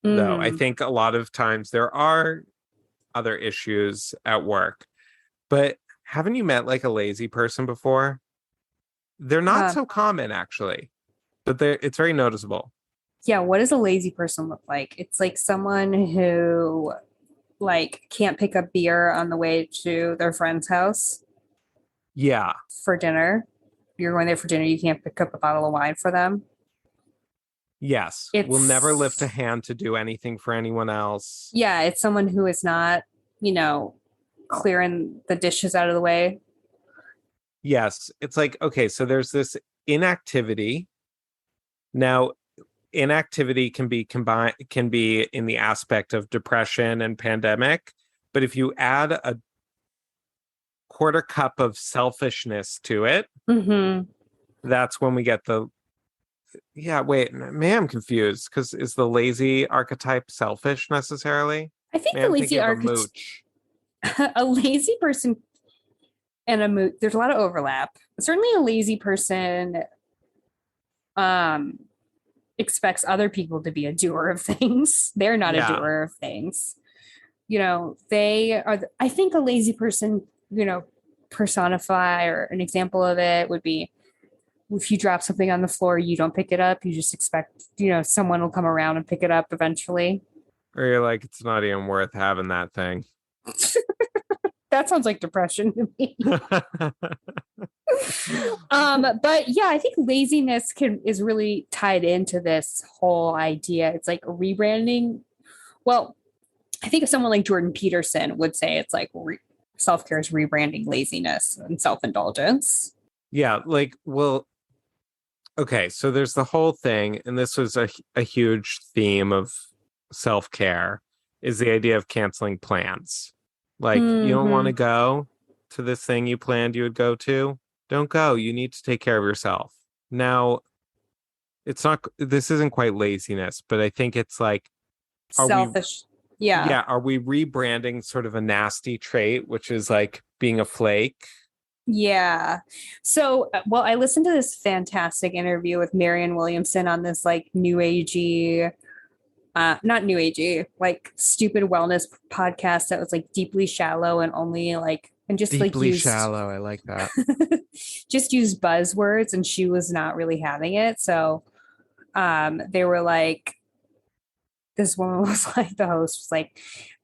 though. I think a lot of times there are other issues at work. But haven't you met like a lazy person before? They're not so common actually, but it's very noticeable. Yeah, what does a lazy person look like? It's like someone who like can't pick up beer on the way to their friend's house. Yeah. For dinner. You're going there for dinner, you can't pick up a bottle of wine for them. Yes. We'll never lift a hand to do anything for anyone else. Yeah, it's someone who is not, clearing the dishes out of the way. Yes. It's like, okay, so there's this inactivity. Now, inactivity can be in the aspect of depression and pandemic, but if you add a quarter cup of selfishness to it, that's when we get wait, maybe I'm confused because is the lazy archetype selfish necessarily? I think the lazy archetype, a lazy person and a mooch, there's a lot of overlap. Certainly a lazy person expects other people to be a doer of things. They're not a doer of things. They are, I think a lazy person, personify, or an example of it would be if you drop something on the floor, you don't pick it up. You just expect, someone will come around and pick it up eventually. Or you're like, it's not even worth having that thing. That sounds like depression to me. But yeah, I think laziness is really tied into this whole idea. It's like rebranding. Well, I think if someone like Jordan Peterson would say it's like self-care is rebranding laziness and self-indulgence. Yeah, okay, so there's the whole thing, and this was a huge theme of self-care, is the idea of canceling plans. Like, you don't want to go to this thing you planned you would go to? Don't go. You need to take care of yourself. Now, this isn't quite laziness, but I think it's like selfish. Yeah, are we rebranding sort of a nasty trait, which is like being a flake? Yeah. So, I listened to this fantastic interview with Marianne Williamson on this like new agey, not new agey, like stupid wellness podcast that was like deeply shallow and only like, and just deeply like shallow. I like that. Just use buzzwords, and she was not really having it. So, they were like, this woman was like, the host was like,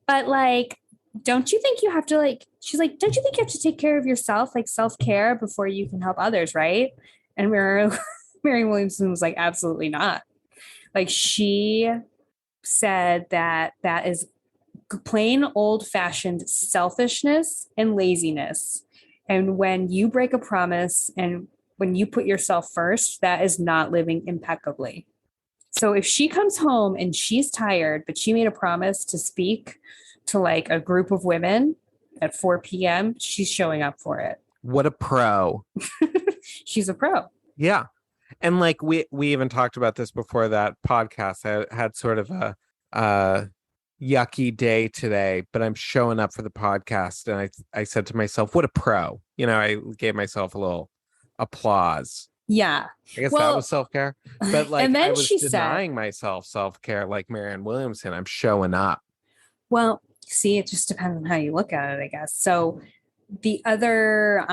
but like, don't you think you have to like, she's like, don't you think you have to take care of yourself, like self-care before you can help others, right? And Mary Williamson was like, absolutely not. Like, she said that is plain old-fashioned selfishness and laziness. And when you break a promise and when you put yourself first, that is not living impeccably. So if she comes home and she's tired, but she made a promise to speak to like a group of women at 4 p.m., she's showing up for it. What a pro. She's a pro. Yeah. And like we even talked about this before that podcast. I had sort of a yucky day today, but I'm showing up for the podcast. And I said to myself, what a pro. I gave myself a little applause. Yeah. I guess that was self-care. But like, and then I was denying myself self-care like Marianne Williamson. I'm showing up. Well, See, it just depends on how you look at it, I guess. So the other,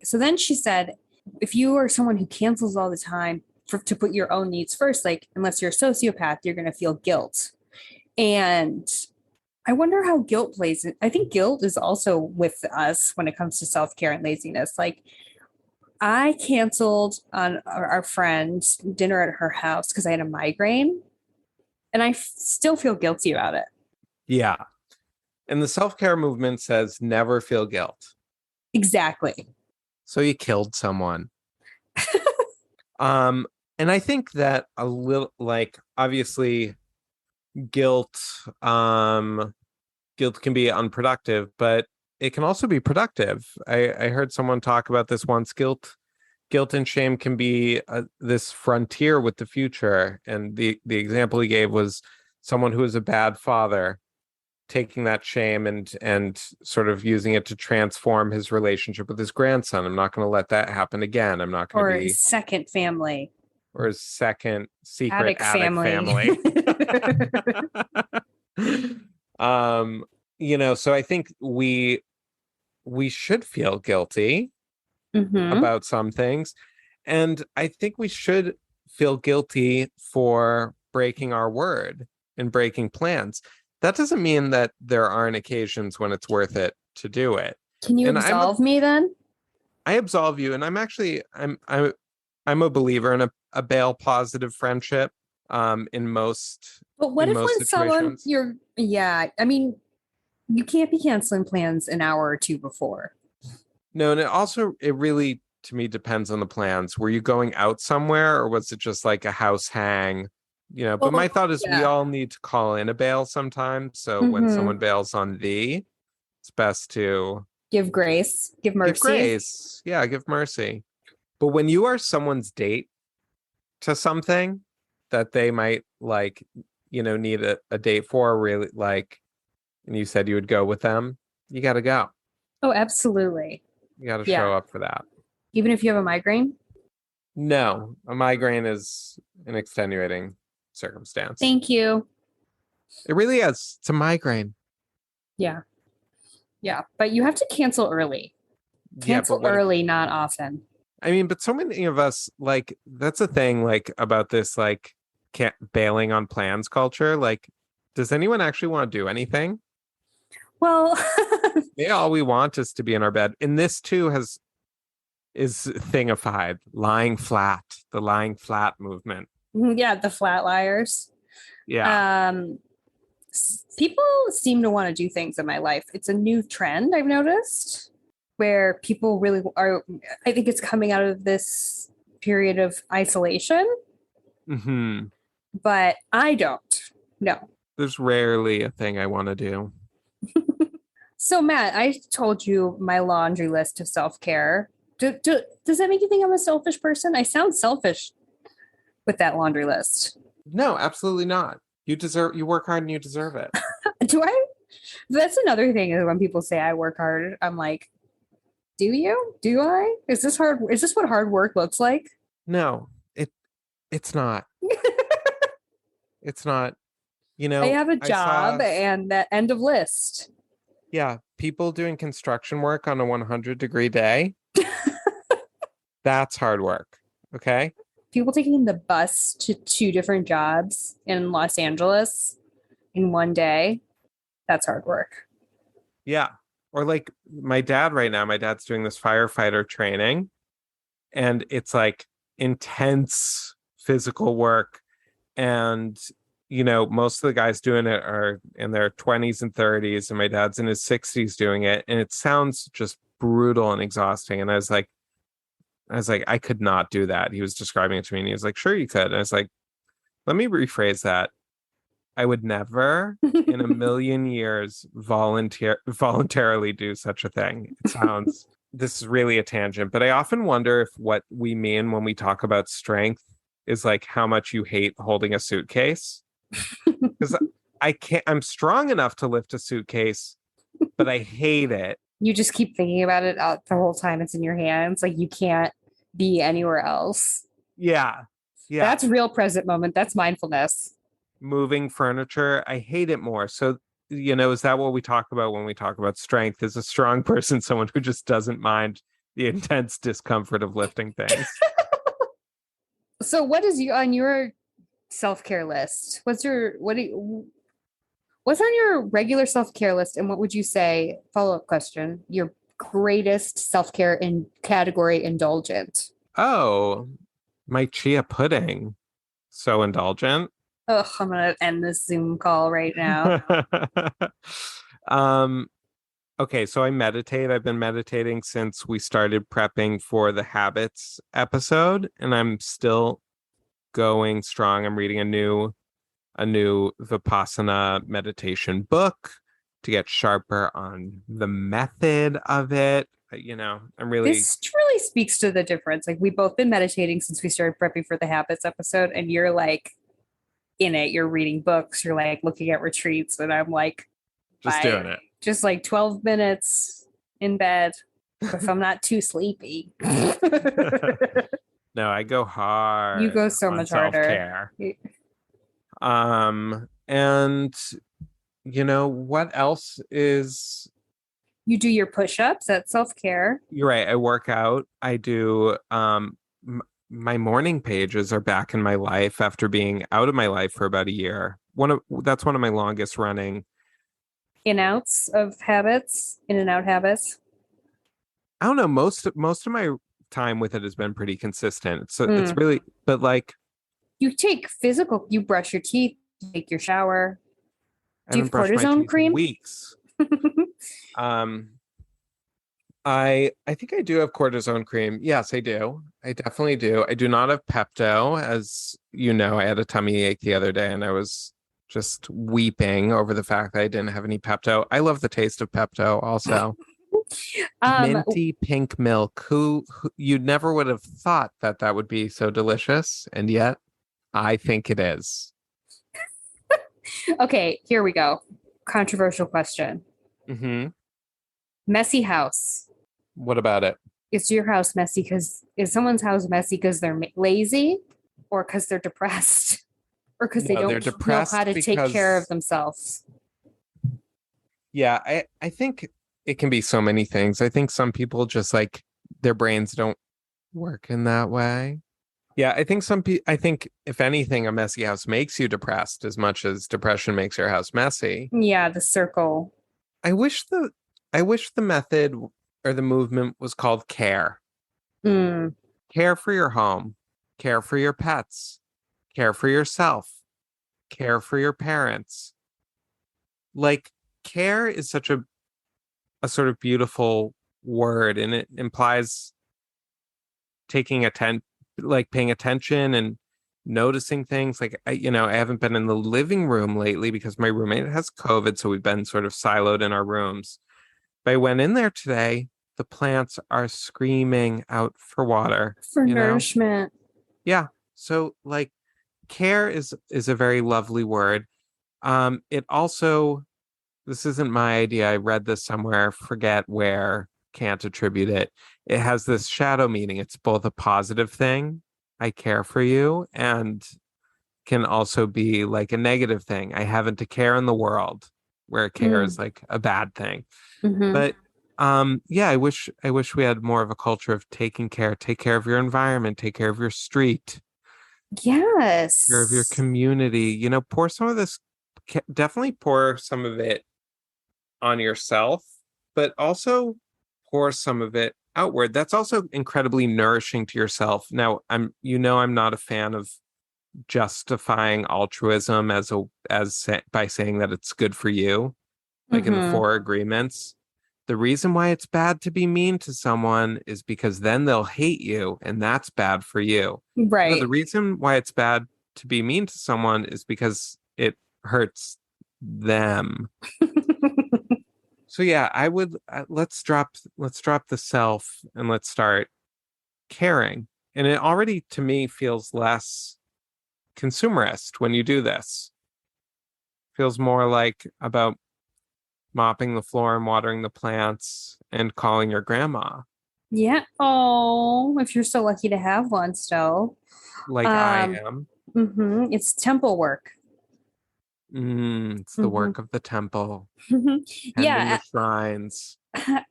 so then she said, if you are someone who cancels all the time to put your own needs first, like unless you're a sociopath, you're going to feel guilt. And I wonder how guilt plays in. I think guilt is also with us when it comes to self-care and laziness. Like I canceled on our friend's dinner at her house because I had a migraine, and I still feel guilty about it. Yeah. And the self-care movement says never feel guilt. Exactly. So you killed someone. And I think that a little, like, obviously guilt guilt can be unproductive, but it can also be productive. I heard someone talk about this once. Guilt and shame can be this frontier with the future. And the example he gave was someone who is a bad father taking that shame and sort of using it to transform his relationship with his grandson. I'm not going to let that happen again. I'm not going to be his second family. Or his second secret attic family. So I think we should feel guilty about some things. And I think we should feel guilty for breaking our word and breaking plans. That doesn't mean that there aren't occasions when it's worth it to do it. Can you absolve me then? I absolve you. And I'm a believer in a bail positive friendship in most. But what if when situations. someone I mean, you can't be canceling plans an hour or two before. No, and it really to me depends on the plans. Were you going out somewhere or was it just like a house hang? But my thought is we all need to call in a bail sometimes. So when someone bails on thee, it's best to give grace, give mercy. Give grace. Yeah, give mercy. But when you are someone's date to something that they might need a date for, really like, and you said you would go with them, you got to go. Oh, absolutely. You got to show up for that. Even if you have a migraine? No, a migraine is an extenuating circumstance. Thank you. It really is. It's a migraine. Yeah. Yeah. But you have to cancel early. Cancel early, not often. I mean, but so many of us, like, that's a thing, like, about this, like, bailing on plans culture. Like, does anyone actually want to do anything? Well, all we want is to be in our bed. And this, too, is thingified. Lying flat. The lying flat movement. Yeah, the flat liars. Yeah. People seem to want to do things in my life. It's a new trend I've noticed where people really are. I think it's coming out of this period of isolation. Mm-hmm. But I don't. No. There's rarely a thing I want to do. So, Matt, I told you my laundry list of self-care. Does that make you think I'm a selfish person? I sound selfish with that laundry list. No, absolutely not. You work hard and you deserve it. Do I? That's another thing is when people say I work hard, I'm like, do you? Do I? Is this hard? Is this what hard work looks like? No, it's not. It's not. I have a job and that end of list. Yeah. People doing construction work on a 100-degree day. That's hard work. Okay. People taking the bus to 2 different jobs in Los Angeles in one day. That's hard work. Yeah. Or like my dad right now, my dad's doing this firefighter training and it's like intense physical work. And, most of the guys doing it are in their 20s and 30s and my dad's in his 60s doing it. And it sounds just brutal and exhausting. And I was like, I could not do that. He was describing it to me and he was like, sure you could. And I was like, let me rephrase that. I would never in a million years voluntarily do such a thing. It sounds, this is really a tangent, but I often wonder if what we mean when we talk about strength is like how much you hate holding a suitcase. Because I'm strong enough to lift a suitcase, but I hate it. You just keep thinking about it the whole time it's in your hands. Like you can't be anywhere else. Yeah. Yeah. That's real present moment. That's mindfulness. Moving furniture. I hate it more. So is that what we talk about when we talk about strength? Is a strong person someone who just doesn't mind the intense discomfort of lifting things? So what is you on your self-care list? What's on your regular self-care list, and what would you say, follow-up question, your greatest self-care in category indulgent? Oh, my chia pudding. So indulgent. Ugh, I'm gonna end this Zoom call right now. um okay, so I meditate. I've been meditating since we started prepping for the habits episode, and I'm still going strong. I'm reading a new Vipassana meditation book to get sharper on the method of it. I'm really This really speaks to the difference. Like, we've both been meditating since we started prepping for the habits episode, and you're like in it, you're reading books, you're like looking at retreats, and I'm like just doing it. Just like 12 minutes in bed if I'm not too sleepy. No, I go hard. You go so much harder. And what else is... You do your push-ups. That's self-care. You're right. I work out. I do. My morning pages are back in my life after being out of my life for about a year. That's one of my longest running In and out habits. I don't know. Most of my time with it has been pretty consistent. So it's really, but like, you brush your teeth, you take your shower. I Do you have haven't brushed my cortisone teeth in cream? weeks. I think I do have cortisone cream. Yes, I do. I definitely do. I do not have Pepto. As you know, I had a tummy ache the other day and I was just weeping over the fact that I didn't have any Pepto. I love the taste of Pepto also. Minty pink milk. Who you never would have thought that would be so delicious, and yet I think it is. Okay, here we go. Controversial question. Mm-hmm. Messy house. What about it? Is your house messy is someone's house messy because they're lazy, or because they're depressed, or because they don't know how to take care of themselves? Yeah, I think it can be so many things. I think some people just like their brains don't work in that way. Yeah, I think I think if anything, a messy house makes you depressed as much as depression makes your house messy. Yeah, the circle. I wish the method or the movement was called care. Care for your home, care for your pets, care for yourself, care for your parents. Like, care is such a sort of beautiful word, and it implies paying attention and noticing things. Like, I haven't been in the living room lately because my roommate has COVID, so we've been sort of siloed in our rooms. But I went in there today. The plants are screaming out for water, for nourishment. Yeah. So like, care is a very lovely word. It also, this isn't my idea. I read this somewhere, forget where, can't attribute it. It has this shadow meaning. It's both a positive thing, I care for you, and can also be like a negative thing. I haven't a care in the world, where care is like a bad thing. Mm-hmm. But yeah, I wish we had more of a culture of taking care. Take care of your environment, take care of your street. Yes. Take care of your community. Pour some of this, definitely pour some of it on yourself, but also pour some of it outward. That's also incredibly nourishing to yourself. Now, I'm not a fan of justifying altruism by saying that it's good for you, like in the 4 agreements. The reason why it's bad to be mean to someone is because then they'll hate you, and that's bad for you. Right. No, the reason why it's bad to be mean to someone is because it hurts them. So yeah, I would let's drop the self and let's start caring. And it already to me feels less consumerist when you do this. Feels more like about mopping the floor and watering the plants and calling your grandma. Yeah. Oh, if you're so lucky to have one still. Like I am. It's temple work. It's the work of the temple, tending Yeah, the shrines.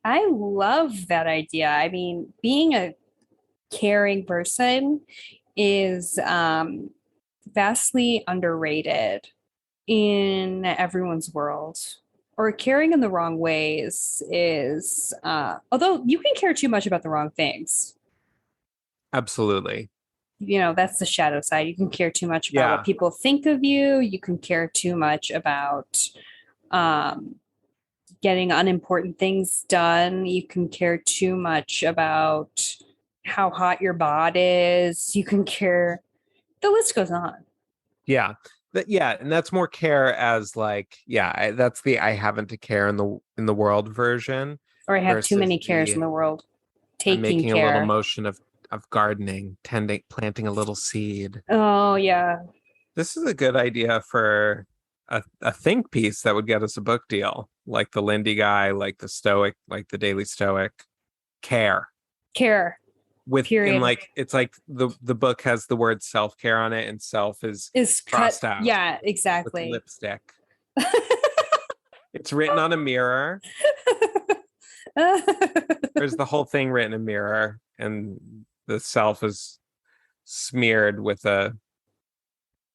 I love that idea. I mean, being a caring person is vastly underrated in everyone's world. Or caring in the wrong ways is, although you can care too much about the wrong things. Absolutely. You know, that's the shadow side. You can care too much about Yeah. what people think of you. You can care too much about um, getting unimportant things done. You can care too much about how hot your bod is. You can care, the list goes on. Yeah. And that's more care as like, that's the I haven't to care in the world version Or I have too versus many cares in the the world. I'm Taking making a little care. motion of gardening, tending, planting a little seed. Oh, yeah. This is a good idea for a think piece that would get us a book deal, like the Lindy guy, like the Stoic, like the Daily Stoic. Care. Care. With in Period. like it's like the book has the word self-care on it, and self is Is crossed cut. out Yeah, with exactly. lipstick. It's written on a mirror. There's the whole thing written in a mirror, and the self is smeared with a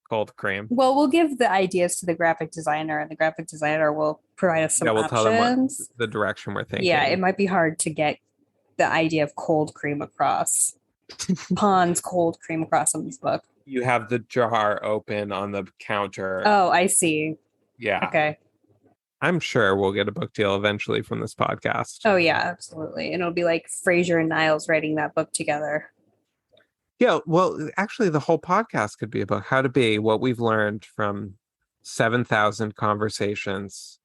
cold cream. Well, we'll give the ideas to the graphic designer, and the graphic designer will provide us some We'll tell them what options. the direction we're thinking. Yeah, it might be hard to get the idea of cold cream across. Pond's cold cream across in this book. You have the jar open on the counter. Oh, I see. Yeah. Okay. I'm sure we'll get a book deal eventually from this podcast. Oh yeah, absolutely. And it'll be like Fraser and Niles writing that book together. Yeah, well, actually, the whole podcast could be about how to be, what we've learned from 7,000 conversations.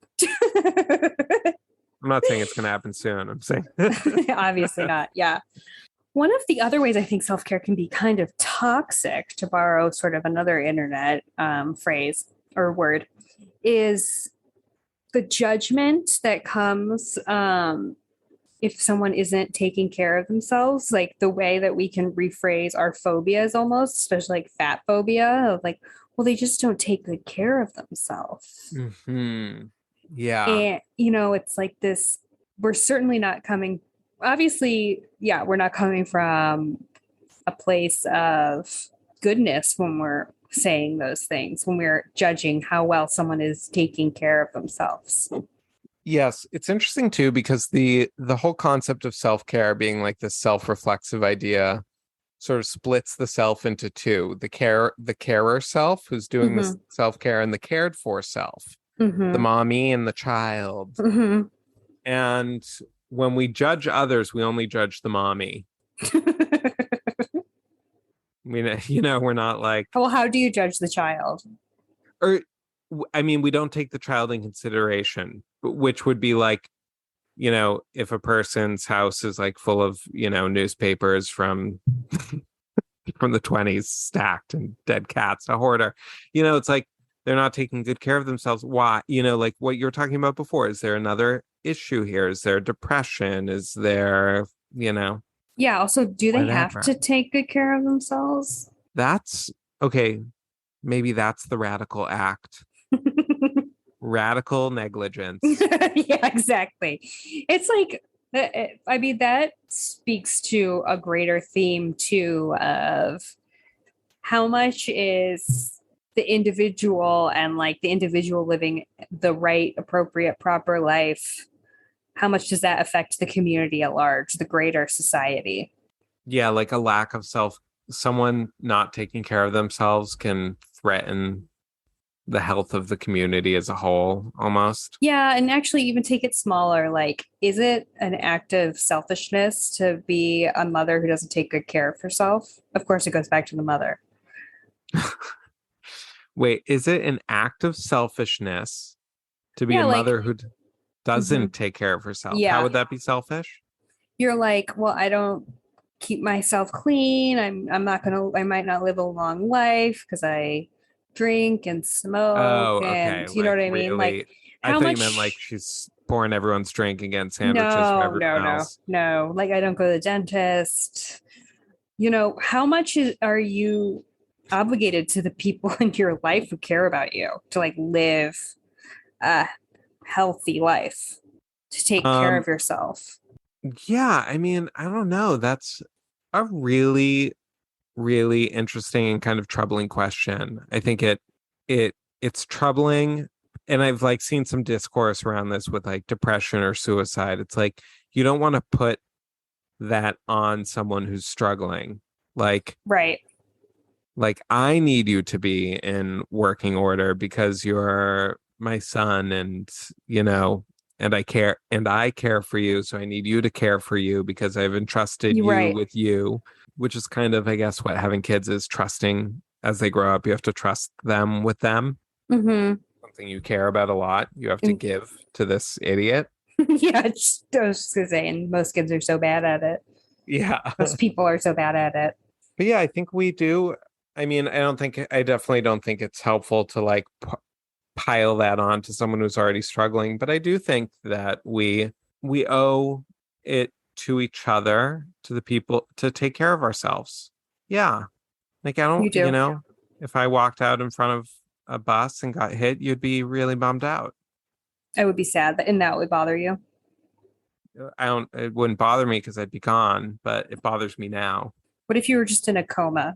I'm not saying it's going to happen soon. I'm saying Obviously not. Yeah. One of the other ways I think self-care can be kind of toxic, to borrow sort of another internet phrase or word, is the judgment that comes if someone isn't taking care of themselves, like the way that we can rephrase our phobias almost, especially like fat phobia, of like, well, they just don't take good care of themselves. Yeah. And, you know, it's like this, we're certainly not coming, obviously, yeah, we're not coming from a place of goodness when we're saying those things, when we're judging how well someone is taking care of themselves. Yes, it's interesting too, because the whole concept of self-care being like this self-reflexive idea sort of splits the self into two: the carer self, who's doing the self-care, and the cared for self, the mommy and the child. And when we judge others, we only judge the mommy. We're not like, well, how do you judge the child? Or I mean, we don't take the child in consideration, which would be like, if a person's house is like full of, newspapers from from the 20s stacked and dead cats, a hoarder, it's like they're not taking good care of themselves. Why? Like what you were talking about before. Is there another issue here? Is there depression? Is there, Yeah. Also, do they have whatever. to take good care of themselves? That's okay. Maybe that's the radical act. Radical negligence. Yeah, exactly. It's like, I mean, that speaks to a greater theme too of how much is the individual and like the individual living the right, appropriate, proper life. How much does that affect the community at large, the greater society? Yeah, like a lack of someone not taking care of themselves can threaten the health of the community as a whole, almost. Yeah, and actually even take it smaller. Like, is it an act of selfishness to be a mother who doesn't take good care of herself? Of course, it goes back to the mother. Wait, is it an act of selfishness to be a mother who doesn't take care of herself? Yeah. How would that be selfish? You're like, well, I don't keep myself clean. I might not live a long life because I drink and smoke. Oh, okay. And you know what I mean? Really, Like, I thought you meant like she's pouring everyone's drink and getting sandwiches for everyone else. No. Like, I don't go to the dentist. How much are you obligated to the people in your life who care about you to like live a healthy life, to take care of yourself. Yeah, I mean, I don't know. That's a really, really interesting and kind of troubling question. I think it's troubling, and I've like seen some discourse around this with like depression or suicide. It's like you don't want to put that on someone who's struggling. Right. Like I need you to be in working order because you're my son, and and I care for you, so I need you to care for you because I've entrusted You're you right. with you, which is kind of, I guess, what having kids is, trusting as they grow up. You have to trust them with them. Mm-hmm. Something you care about a lot. You have to And- give to this idiot. Yeah, I was just gonna say, and most kids are so bad at it. Yeah. Most people are so bad at it. But yeah, I think we do. I mean, I definitely don't think it's helpful to like pile that on to someone who's already struggling. But I do think that we owe it to each other, to the people, to take care of ourselves. Yeah. Like I You don't, do. if I walked out in front of a bus and got hit, you'd be really bummed out. I would be sad and that would bother you. It wouldn't bother me because I'd be gone, but it bothers me now. What if you were just in a coma?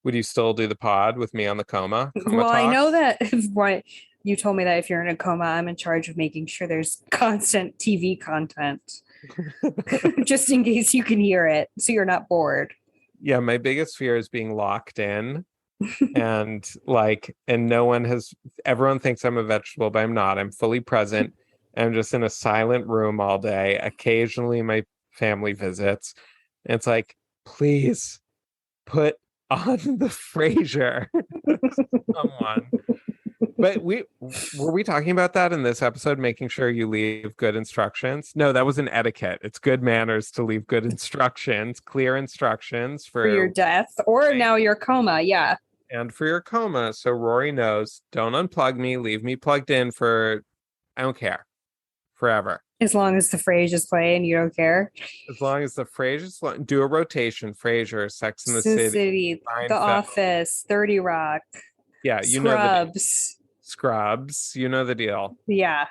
Would you still do the pod with me on the coma Well, I talk? know that what you told me that if you're in a coma, I'm in charge of making sure there's constant TV content, just in case you can hear it, so you're not bored. Yeah, my biggest fear is being locked in and everyone thinks I'm a vegetable, but I'm not. I'm fully present. I'm just in a silent room all day. Occasionally my family visits. And it's like, please put on the Frasier. Someone. But were we talking about that in this episode, making sure you leave good instructions? No, that was an etiquette. It's good manners to leave good instructions, clear instructions For your death or now your coma. Yeah. and for your coma. So Rory knows, don't unplug me, leave me plugged in for, I don't care, forever. As long as the phrase is playing, you don't care. As long as the Frasier's, do a rotation, Frasier, Sex in the Sin City, The Seinfeld. Office, 30 Rock, Yeah, you know the Scrubs. Scrubs, you know the deal. Yeah.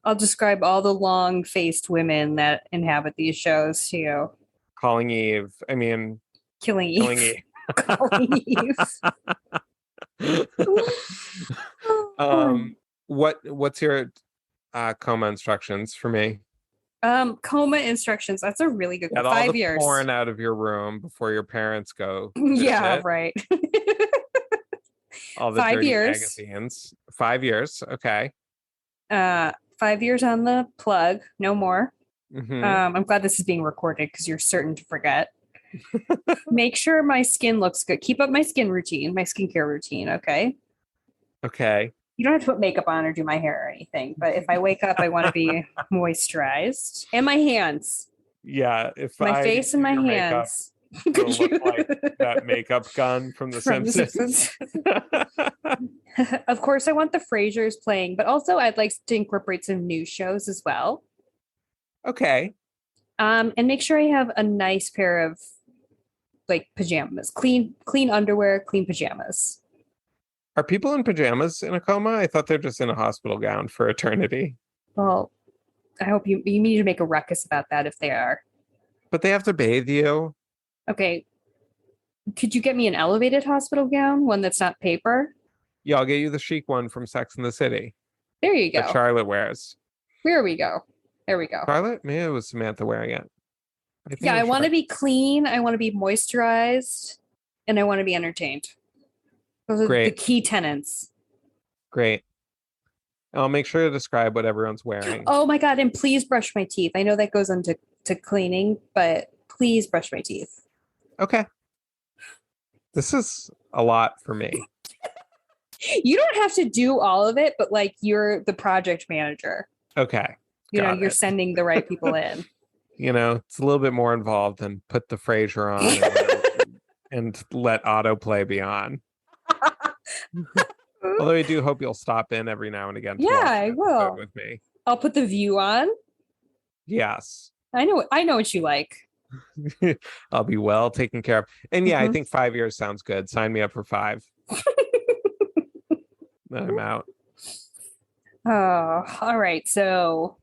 I'll describe all the long-faced women that inhabit these shows to you. Calling Eve. I mean, Killing Killing Eve. Eve. Calling Eve. What's your coma instructions for me? Coma instructions. That's a really good Get one. all 5 the years. porn out of your room before your parents go. Yeah, visit. right. All the 5 dirty years. magazines. 5 years. Okay. 5 years on the plug, no more. Mhm. I'm glad this is being recorded because you're certain to forget. Make sure my skin looks good. Keep up my skin routine, my skincare routine. Okay. Okay. You don't have to put makeup on or do my hair or anything, but if I wake up, I want to be moisturized. And my hands, Yeah. If my I face do and my your makeup, hands. it'll look like that makeup gun from The From The Simpsons. Of course, I want the Frasers playing, but also I'd like to incorporate some new shows as well. Okay. And make sure I have a nice pair of like pajamas, clean underwear, clean pajamas. Are people in pajamas in a coma? I thought they're just in a hospital gown for eternity. Well, I hope you need to make a ruckus about that if they are. But they have to bathe you. Okay. Could you get me an elevated hospital gown, one that's not paper? Yeah, I'll get you the chic one from Sex in the City There you that go. Charlotte wears. There we go. There we go. Charlotte? Maybe it was Samantha wearing it. Yeah, I want to to be clean. I want to be moisturized, and I want to be entertained. Those are the Great. key tenets. Great. I'll make sure to describe what everyone's wearing. Oh my God. And please brush my teeth. I know that goes into cleaning, but please brush my teeth. Okay. This is a lot for me. You don't have to do all of it, but like you're the project manager. Okay. You know, Got you're it. sending the right people in. It's a little bit more involved than put the Frasier on and let autoplay be on. Although I do hope you'll stop in every now and again. To Yeah, watch I an will. episode with me. I'll put the View on. Yes. I know what you like. I'll be well taken care of. And yeah, I Mhm. think 5 years sounds good. Sign me up for 5. Then I'm out. Oh, all right. So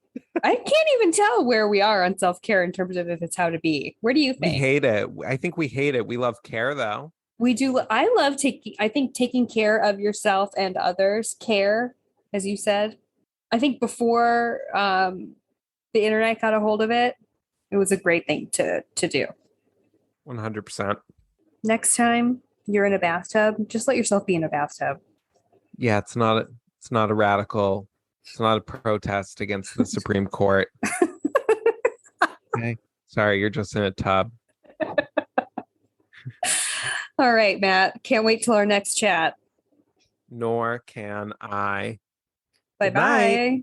I can't even tell where we are on self-care in terms of if it's how to be. Where do you We think? hate it. I think we hate it. We love care though. We do. I love taking, I think taking care of yourself and others, care, as you said. I think before the internet got a hold of it, it was a great thing to do. 100%. Next time you're in a bathtub, just let yourself be in a bathtub. Yeah, it's not a radical. It's not a protest against the Supreme Court. Okay. Sorry, you're just in a tub. All right, Matt. Can't wait till our next chat. Nor can I. Bye Good night. bye.